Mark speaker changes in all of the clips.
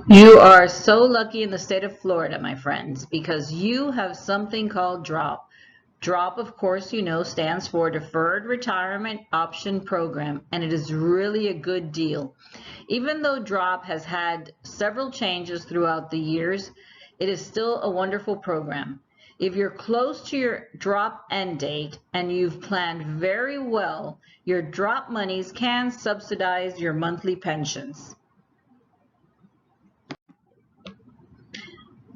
Speaker 1: You are so lucky in the state of Florida, my friends, because you have something called DROP. DROP, of course, you know, stands for Deferred Retirement Option Program, and it is really a good deal. Even though DROP has had several changes throughout the years, it is still a wonderful program. If you're close to your DROP end date and you've planned very well, your DROP monies can subsidize your monthly pensions.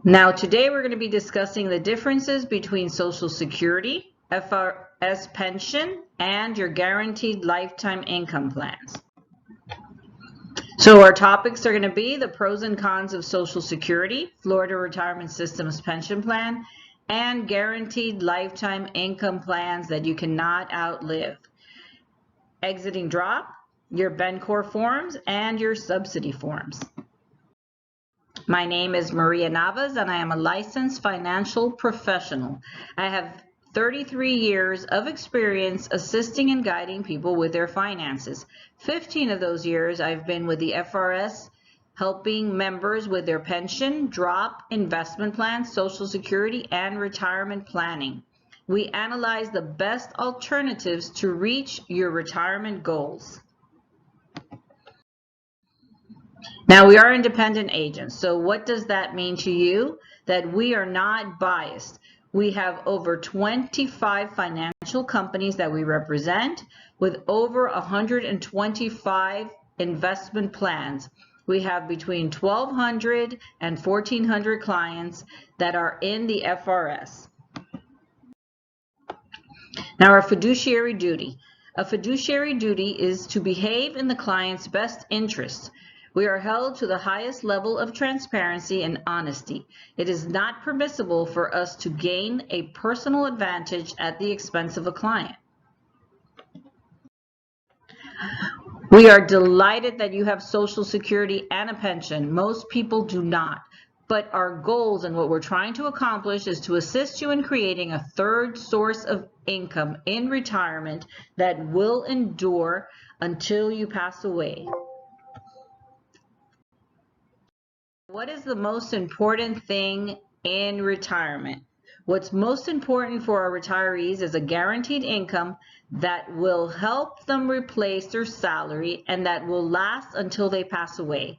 Speaker 1: Now today we're going to be discussing the differences between Social Security, FRS pension, and your guaranteed lifetime income plans. So our topics are going to be the pros and cons of Social Security, Florida Retirement System's pension plan, and guaranteed lifetime income plans that you cannot outlive. Exiting DROP, your BENCOR forms, and your subsidy forms. My name is Maria Navas, and I am a licensed financial professional. I have 33 years of experience assisting and guiding people with their finances. 15 of those years I've been with the FRS, helping members with their pension, DROP, investment plans, Social Security, and retirement planning. We analyze the best alternatives to reach your retirement goals. Now, we are independent agents, so what does that mean to you? That we are not biased. We have over 25 financial companies that we represent with over 125 investment plans. We have between 1,200 and 1,400 clients that are in the FRS. Now, our fiduciary duty. A fiduciary duty is to behave in the client's best interest. We are held to the highest level of transparency and honesty. It is not permissible for us to gain a personal advantage at the expense of a client. We are delighted that you have Social Security and a pension. Most people do not. But our goals and what we're trying to accomplish is to assist you in creating a third source of income in retirement that will endure until you pass away. What is the most important thing in retirement? What's most important for our retirees is a guaranteed income that will help them replace their salary and that will last until they pass away.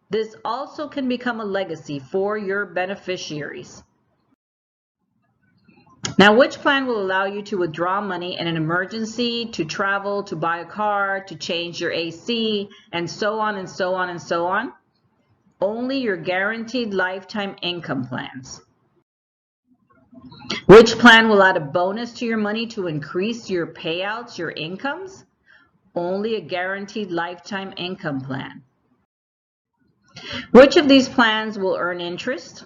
Speaker 1: This also can become a legacy for your beneficiaries. Now, which plan will allow you to withdraw money in an emergency, to travel, to buy a car, to change your AC, and so on and so on and so on? Only your guaranteed lifetime income plans. Which plan will add a bonus to your money to increase your payouts, your incomes? Only a guaranteed lifetime income plan. Which of these plans will earn interest?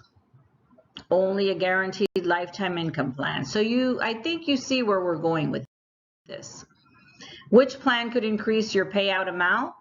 Speaker 1: Only a guaranteed lifetime income plan. So I think you see where we're going with this. Which plan could increase your payout amount?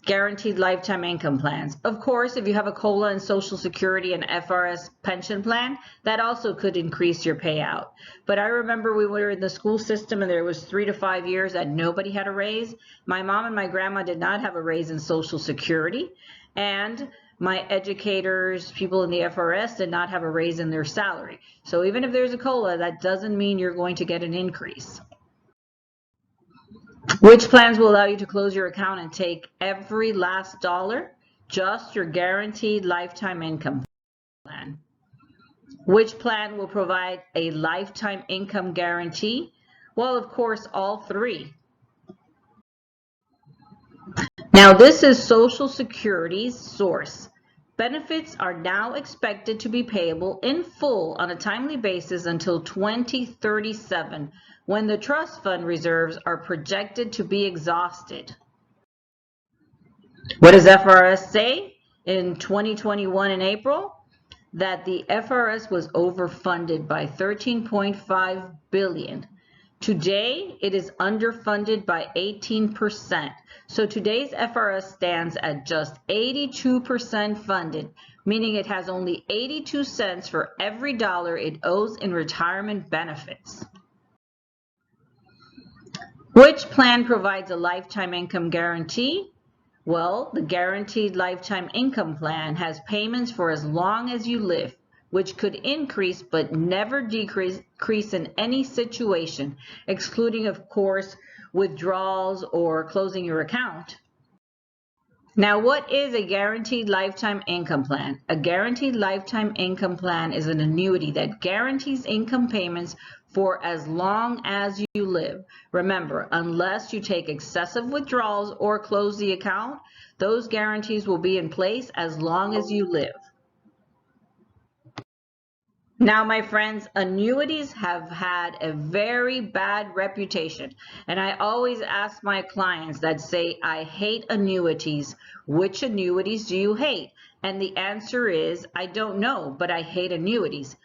Speaker 1: Guaranteed lifetime income plans. Of course, if you have a COLA and Social Security and FRS pension plan, that also could increase your payout. But I remember we were in the school system and there was 3 to 5 years that nobody had a raise. My mom and my grandma did not have a raise in Social Security, and my educators, people in the FRS, did not have a raise in their salary. So even if there's a COLA, that doesn't mean you're going to get an increase. Which plans will allow you to close your account and take every last dollar? Just your guaranteed lifetime income plan. Which plan will provide a lifetime income guarantee? Well, of course, all three. Now, this is Social Security's source. Benefits are now expected to be payable in full on a timely basis until 2037, when the trust fund reserves are projected to be exhausted. What does FRS say in 2021 in April? That the FRS was overfunded by $13.5 billion. Today, it is underfunded by 18%. So today's FRS stands at just 82% funded, meaning it has only 82 cents for every dollar it owes in retirement benefits. Which plan provides a lifetime income guarantee? Well, the Guaranteed Lifetime Income Plan has payments for as long as you live, which could increase but never decrease in any situation, excluding, of course, withdrawals or closing your account. Now, what is a guaranteed lifetime income plan? A guaranteed lifetime income plan is an annuity that guarantees income payments for as long as you live. Remember, unless you take excessive withdrawals or close the account, those guarantees will be in place as long as you live. Now, my friends, annuities have had a very bad reputation, and I always ask my clients that say, I hate annuities, which annuities do you hate? And the answer is, I don't know, but I hate annuities.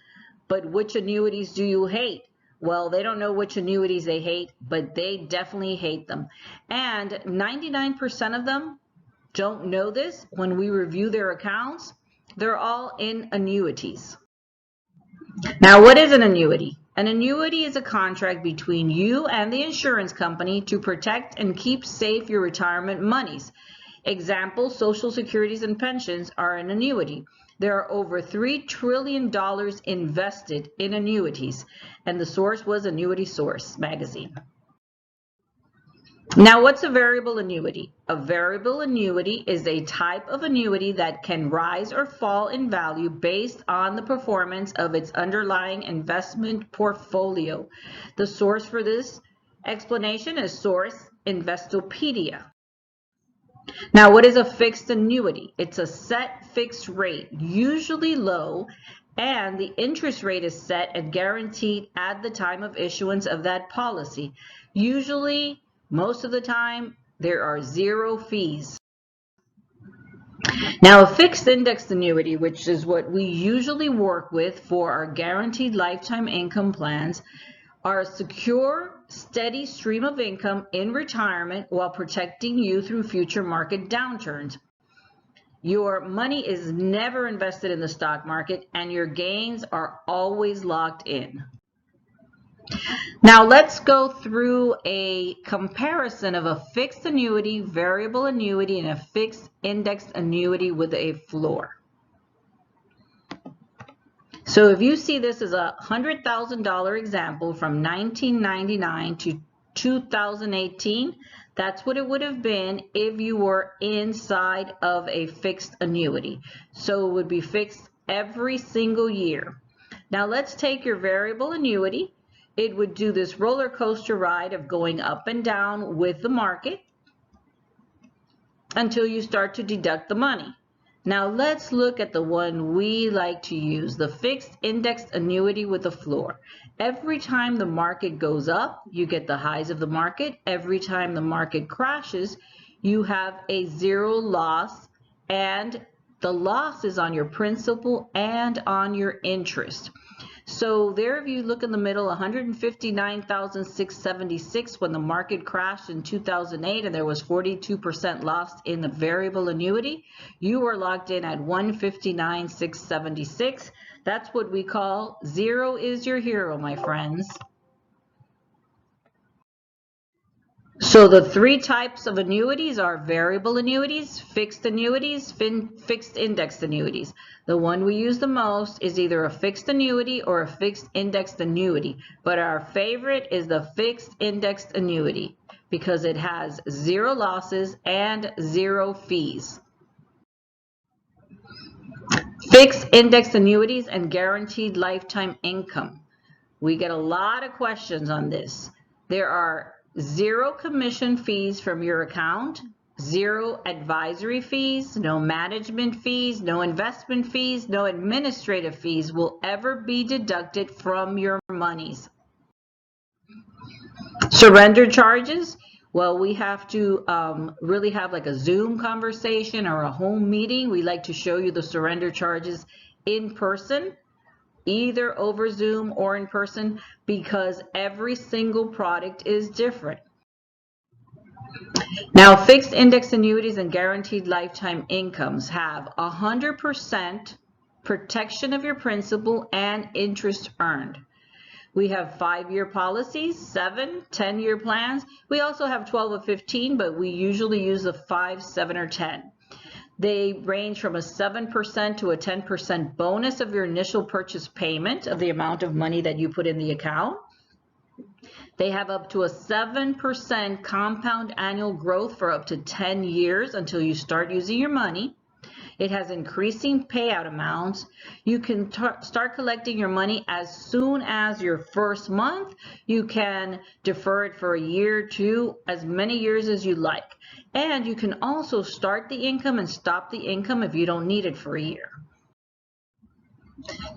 Speaker 1: But which annuities do you hate? Well, they don't know which annuities they hate, but they definitely hate them. And 99% of them don't know this. When we review their accounts, they're all in annuities. Now, what is an annuity? An annuity is a contract between you and the insurance company to protect and keep safe your retirement monies. Example, Social Securities and pensions are an annuity. There are over $3 trillion invested in annuities, and the source was Annuity Source magazine. Now, what's a variable annuity? A variable annuity is a type of annuity that can rise or fall in value based on the performance of its underlying investment portfolio. The source for this explanation is Source Investopedia. Now, what is a fixed annuity? It's a set fixed rate, usually low, and the interest rate is set and guaranteed at the time of issuance of that policy. Usually, most of the time, there are zero fees. Now, a fixed indexed annuity, which is what we usually work with for our guaranteed lifetime income plans, are a secure, steady stream of income in retirement while protecting you through future market downturns. Your money is never invested in the stock market, and your gains are always locked in. Now let's go through a comparison of a fixed annuity, variable annuity, and a fixed indexed annuity with a floor. So if you see this as a $100,000 example from 1999 to 2018, that's what it would have been if you were inside of a fixed annuity. So it would be fixed every single year. Now let's take your variable annuity. It would do this roller coaster ride of going up and down with the market until you start to deduct the money. Now let's look at the one we like to use, the fixed indexed annuity with a floor. Every time the market goes up, you get the highs of the market. Every time the market crashes, you have a zero loss, and the loss is on your principal and on your interest. So there, if you look in the middle, 159,676 when the market crashed in 2008 and there was 42% lost in the variable annuity, you were locked in at 159,676. That's what we call zero is your hero, my friends. So the three types of annuities are variable annuities, fixed indexed annuities. The one we use the most is either a fixed annuity or a fixed indexed annuity, but our favorite is the fixed indexed annuity because it has zero losses and zero fees. Fixed indexed annuities and guaranteed lifetime income. We get a lot of questions on this. There are zero commission fees from your account, zero advisory fees, no management fees, no investment fees, no administrative fees will ever be deducted from your monies. Surrender charges, well, we have to really have like a Zoom conversation or a home meeting. We like to show you the surrender charges in person, either over Zoom or in person, because every single product is different. Now, fixed index annuities and guaranteed lifetime incomes have 100% protection of your principal and interest earned. We have 5-year policies, 7, 10-year plans. We also have 12 or 15, but we usually use the 5, 7, or 10. They range from a 7% to a 10% bonus of your initial purchase payment of the amount of money that you put in the account. They have up to a 7% compound annual growth for up to 10 years until you start using your money. It has increasing payout amounts. You can start collecting your money as soon as your first month. You can defer it for a year, 2, as many years as you like. And you can also start the income and stop the income if you don't need it for a year.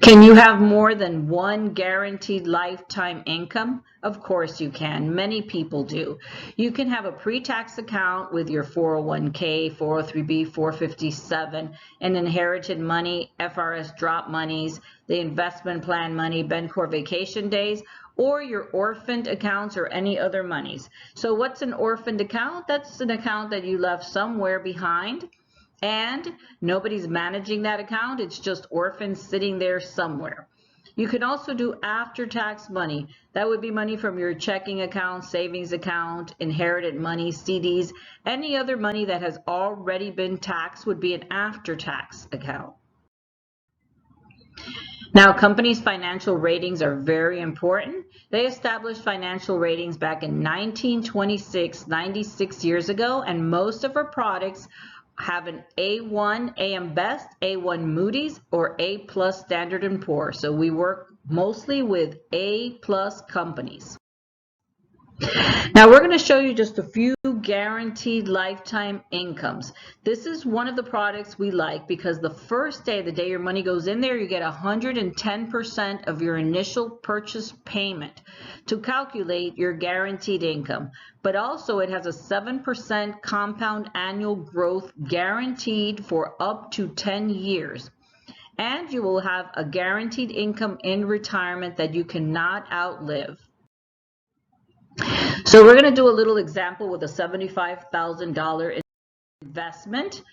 Speaker 1: Can you have more than one guaranteed lifetime income? Of course you can. Many people do. You can have a pre-tax account with your 401k, 403b, 457, and inherited money, FRS drop monies, the investment plan money, Bencore vacation days, or your orphaned accounts or any other monies. So what's an orphaned account? That's an account that you left somewhere behind, and nobody's managing that account. It's just orphans sitting there somewhere. You can also do after-tax money. That would be money from your checking account, savings account, inherited money, CDs. Any other money that has already been taxed would be an after-tax account. Now, companies' financial ratings are very important. They established financial ratings back in 1926, 96 years ago, and most of our products have an A1 AM Best, A1 Moody's, or A+ Standard & Poor's. So we work mostly with A+ companies. Now we're going to show you just a few guaranteed lifetime incomes. This is one of the products we like because the first day, the day your money goes in there, you get 110% of your initial purchase payment to calculate your guaranteed income. But also it has a 7% compound annual growth guaranteed for up to 10 years. And you will have a guaranteed income in retirement that you cannot outlive. So we're going to do a little example with a $75,000 investment.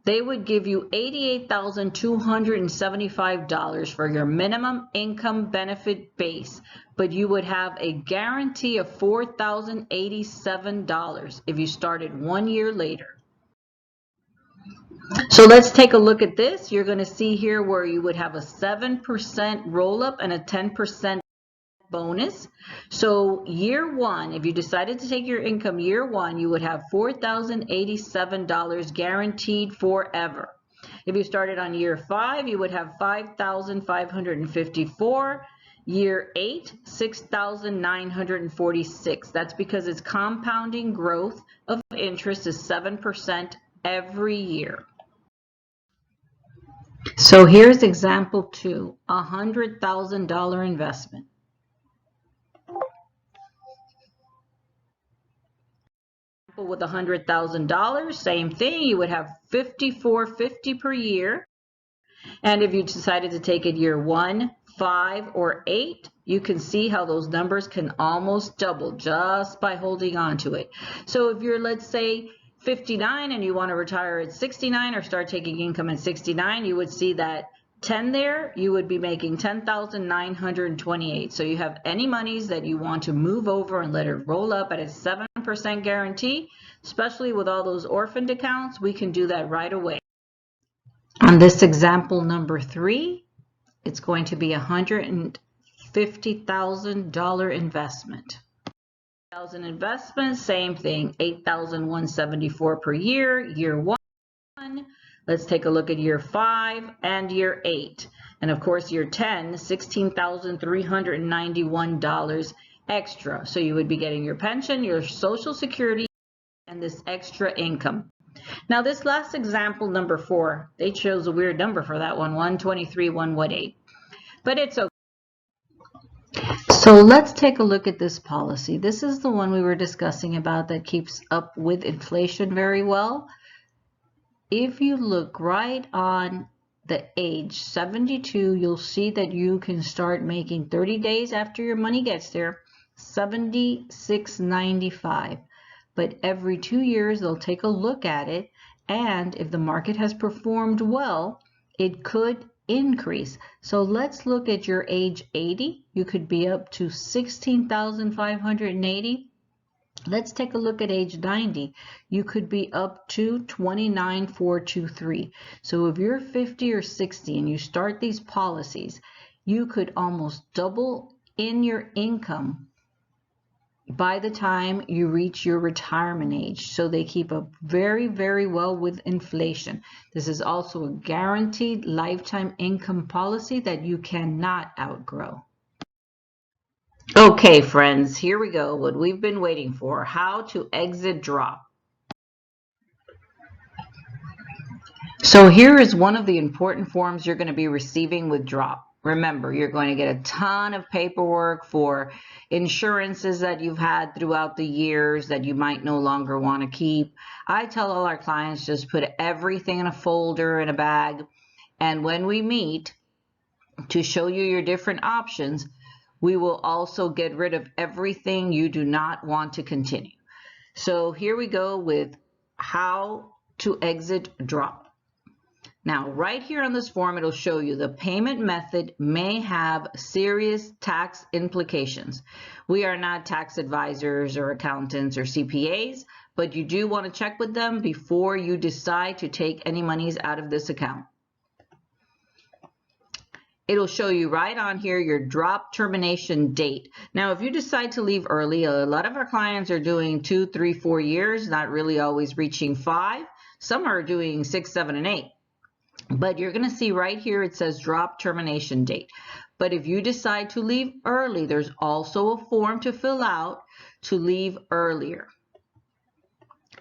Speaker 1: They would give you $88,275 for your minimum income benefit base, but you would have a guarantee of $4,087 if you started 1 year later. So let's take a look at this. You're going to see here where you would have a 7% roll-up and a 10% bonus. So year 1, if you decided to take your income year 1, you would have $4,087 guaranteed forever. If you started on year 5, you would have $5,554. Year 8, $6,946. That's because its compounding growth of interest is 7% every year. So here's example 2, $100,000 investment. With $100,000, same thing, you would have $54.50 per year. And if you decided to take it year 1, 5, or 8, you can see how those numbers can almost double just by holding on to it. So if you're, let's say, 59 and you want to retire at 69 or start taking income at 69, you would see that 10 there, you would be making $10,928. So you have any monies that you want to move over and let it roll up at a 7% guarantee, especially with all those orphaned accounts, we can do that right away. On this example number 3, it's going to be a $150,000 investment. Investment, same thing, $8,174 per year, year 1. Let's take a look at year 5 and year 8. And of course, year 10, $16,391 extra. So you would be getting your pension, your Social Security, and this extra income. Now this last example, number 4, they chose a weird number for that one, 123,118. But it's okay. So let's take a look at this policy. This is the one we were discussing about that keeps up with inflation very well. If you look right on the age 72, you'll see that you can start making 30 days after your money gets there, $76.95. But every 2 years, they'll take a look at it, and if the market has performed well, it could increase. So let's look at your age 80. You could be up to 16,580. Let's take a look at age 90. You could be up to 29,423. So if you're 50 or 60 and you start these policies, you could almost double in your income by the time you reach your retirement age. So they keep up very, very well with inflation. This is also a guaranteed lifetime income policy that you cannot outgrow. Okay, friends, here we go. What we've been waiting for, how to exit D.R.O.P. So here is one of the important forms you're going to be receiving with D.R.O.P. Remember, you're going to get a ton of paperwork for insurances that you've had throughout the years that you might no longer want to keep. I tell all our clients, just put everything in a folder, in a bag, and when we meet to show you your different options, we will also get rid of everything you do not want to continue. So here we go with how to exit D.R.O.P. Now, right here on this form, it'll show you the payment method may have serious tax implications. We are not tax advisors or accountants or CPAs, but you do want to check with them before you decide to take any monies out of this account. It'll show you right on here your D.R.O.P termination date. Now, if you decide to leave early, a lot of our clients are doing 2, 3, 4 years, not really always reaching 5. Some are doing 6, 7, and 8. But you're going to see right here it says D.R.O.P termination date. But if you decide to leave early, there's also a form to fill out to leave earlier.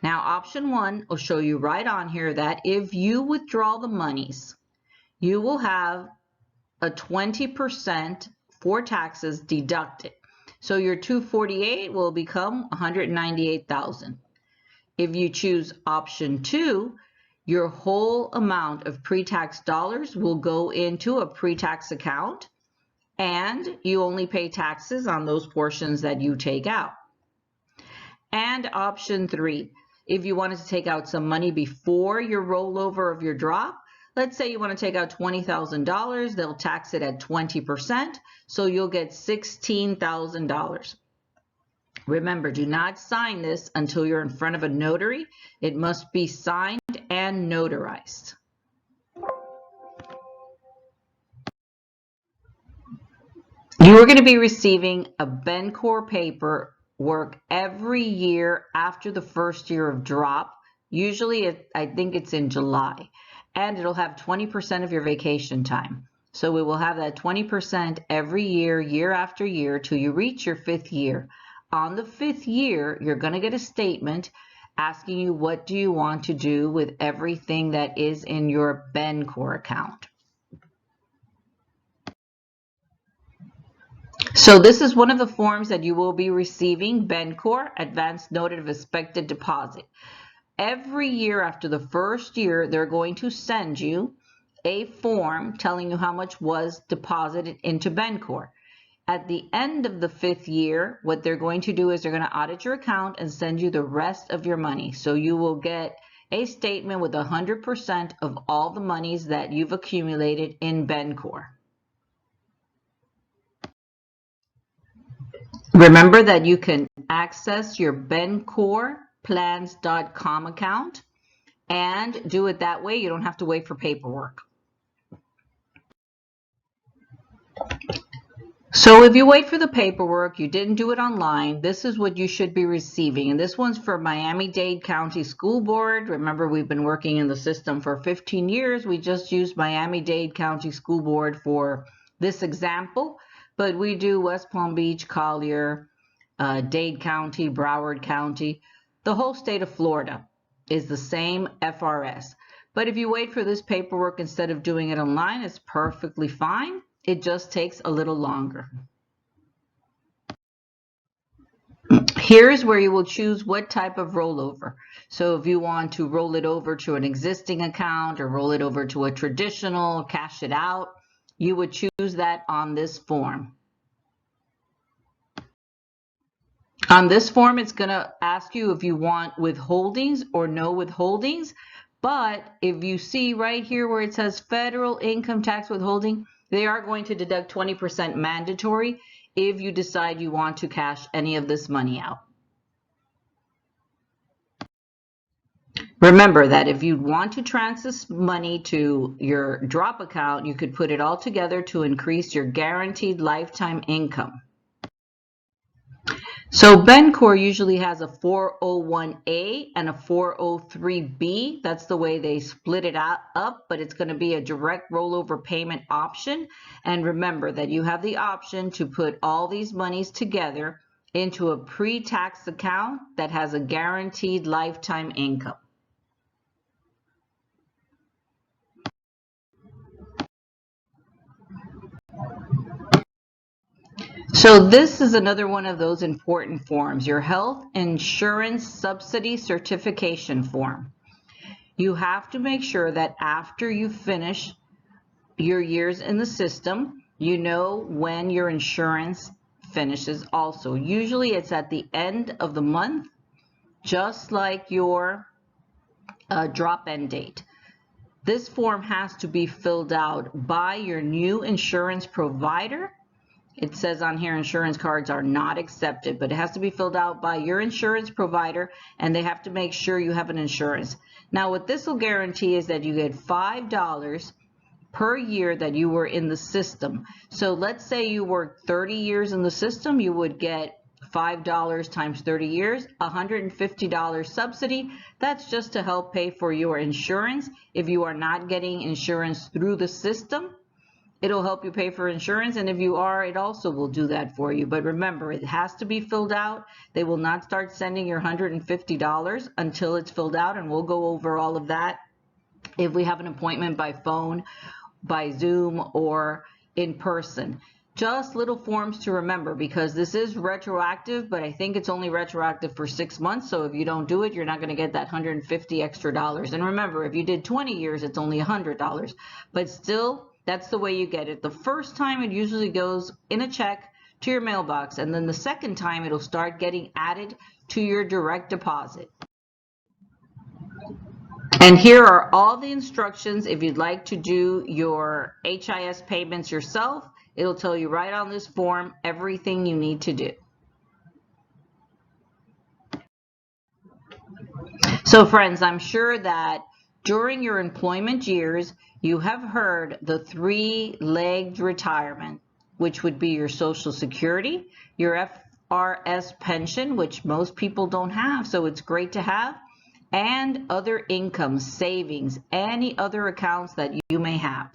Speaker 1: Now, option 1 will show you right on here that if you withdraw the monies, you will have a 20% for taxes deducted. So your 248 will become 198,000. If you choose option 2, your whole amount of pre-tax dollars will go into a pre-tax account, and you only pay taxes on those portions that you take out. And option 3, if you wanted to take out some money before your rollover of your D.R.O.P., let's say you want to take out $20,000, they'll tax it at 20%, so you'll get $16,000. Remember, do not sign this until you're in front of a notary. It must be signed and notarized. You are going to be receiving a BENCOR paperwork every year after the first year of D.R.O.P. Usually, I think it's in July. And it'll have 20% of your vacation time. So we will have that 20% every year, year after year, till you reach your 5th year. On the 5th year, you're going to get a statement asking you what do you want to do with everything that is in your BENCOR account. So this is one of the forms that you will be receiving, BENCOR, Advanced Notice of Expected Deposit. Every year after the first year, they're going to send you a form telling you how much was deposited into BENCOR. At the end of the 5th year, what they're going to do is they're going to audit your account and send you the rest of your money. So you will get a statement with 100% of all the monies that you've accumulated in BENCOR. Remember that you can access your BENCORplans.com account and do it that way. You don't have to wait for paperwork. So if you wait for the paperwork, you didn't do it online, this is what you should be receiving. And this one's for Miami-Dade County School Board. Remember, we've been working in the system for 15 years. We just used Miami-Dade County School Board for this example, but we do West Palm Beach, Collier, Dade County, Broward County. The whole state of Florida is the same FRS. But if you wait for this paperwork instead of doing it online, it's perfectly fine. It just takes a little longer. Here's where you will choose what type of rollover. So if you want to roll it over to an existing account or roll it over to a traditional, cash it out, you would choose that on this form. On this form, it's going to ask you if you want withholdings or no withholdings. But if you see right here where it says federal income tax withholding, they are going to deduct 20% mandatory if you decide you want to cash any of this money out. Remember that if you want to transfer money to your D.R.O.P account, you could put it all together to increase your guaranteed lifetime income. So Bencor usually has a 401A and a 403B. That's the way they split it up, but it's going to be a direct rollover payment option. And remember that you have the option to put all these monies together into a pre-tax account that has a guaranteed lifetime income. So this is another one of those important forms, your health insurance subsidy certification form. You have to make sure that after you finish your years in the system, you know when your insurance finishes also. Usually it's at the end of the month, just like your D.R.O.P end date. This form has to be filled out by your new insurance provider. It says on here insurance cards are not accepted, but it has to be filled out by your insurance provider, and they have to make sure you have an insurance. Now, what this will guarantee is that you get $5 per year that you were in the system. So let's say you worked 30 years in the system, you would get $5 times 30 years, $150 subsidy. That's just to help pay for your insurance. If you are not getting insurance through the system, it'll help you pay for insurance, and if you are, it also will do that for you. But remember, it has to be filled out. They will not start sending your $150 until it's filled out, and we'll go over all of that if we have an appointment by phone, by Zoom, or in person. Just little forms to remember, because this is retroactive, but I think it's only retroactive for 6 months, so if you don't do it, you're not going to get that $150 extra. And remember, if you did 20 years, it's only $100, but still, that's the way you get it. The first time it usually goes in a check to your mailbox, and then the second time it'll start getting added to your direct deposit. And here are all the instructions if you'd like to do your HIS payments yourself. It'll tell you right on this form everything you need to do. So friends, I'm sure that during your employment years, you have heard the three-legged retirement, which would be your Social Security, your FRS pension, which most people don't have, so it's great to have, and other income, savings, any other accounts that you may have.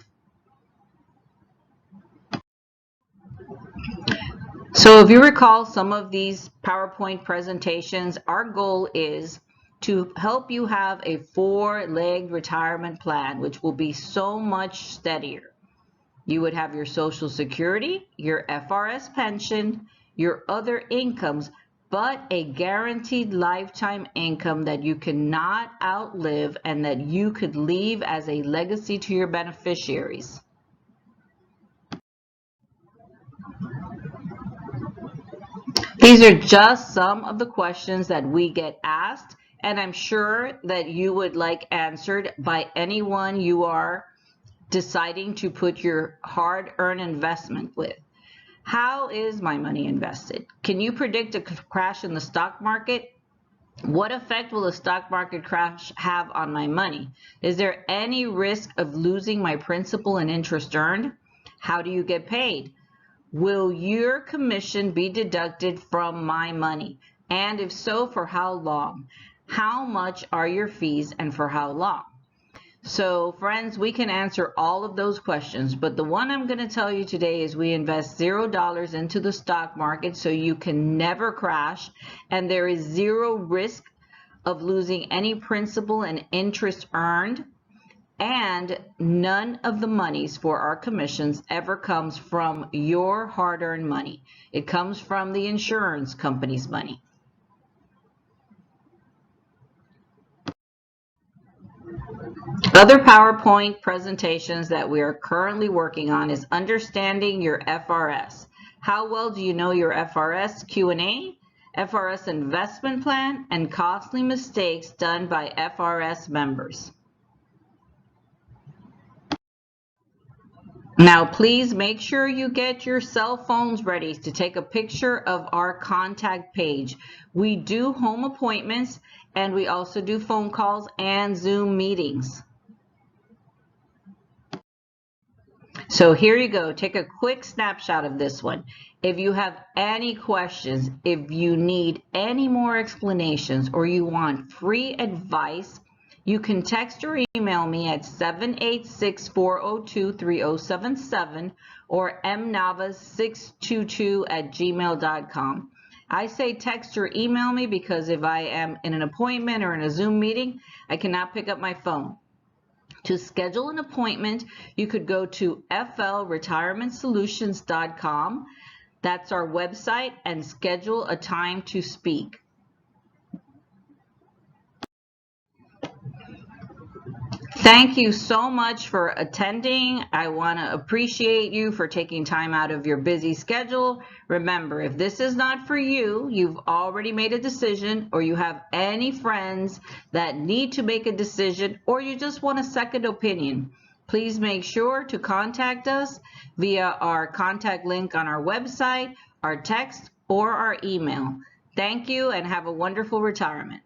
Speaker 1: So if you recall some of these PowerPoint presentations, our goal is to help you have a four-legged retirement plan, which will be so much steadier. You would have your Social Security, your FRS pension, your other incomes, but a guaranteed lifetime income that you cannot outlive and that you could leave as a legacy to your beneficiaries. These are just some of the questions that we get asked, and I'm sure that you would like answered by anyone you are deciding to put your hard-earned investment with. How is my money invested? Can you predict a crash in the stock market? What effect will the stock market crash have on my money? Is there any risk of losing my principal and interest earned? How do you get paid? Will your commission be deducted from my money? And if so, for how long? How much are your fees and for how long? So friends, we can answer all of those questions, but the one I'm going to tell you today is we invest $0 into the stock market so you can never crash, and there is zero risk of losing any principal and interest earned, and none of the monies for our commissions ever comes from your hard-earned money. It comes from the insurance company's money. Other PowerPoint presentations that we are currently working on is understanding your FRS. How well do you know your FRS Q&A, FRS investment plan, and costly mistakes done by FRS members? Now, please make sure you get your cell phones ready to take a picture of our contact page. We do home appointments, and we also do phone calls and Zoom meetings. So here you go. Take a quick snapshot of this one. If you have any questions, if you need any more explanations, or you want free advice, you can text or email me at 786-402-3077 or mnavas622@gmail.com. I say text or email me because if I am in an appointment or in a Zoom meeting, I cannot pick up my phone. To schedule an appointment, you could go to flretirementsolutions.com. That's our website, and schedule a time to speak. Thank you so much for attending. I want to appreciate you for taking time out of your busy schedule. Remember, if this is not for you, you've already made a decision, or you have any friends that need to make a decision, or you just want a second opinion, please make sure to contact us via our contact link on our website, our text, or our email. Thank you and have a wonderful retirement.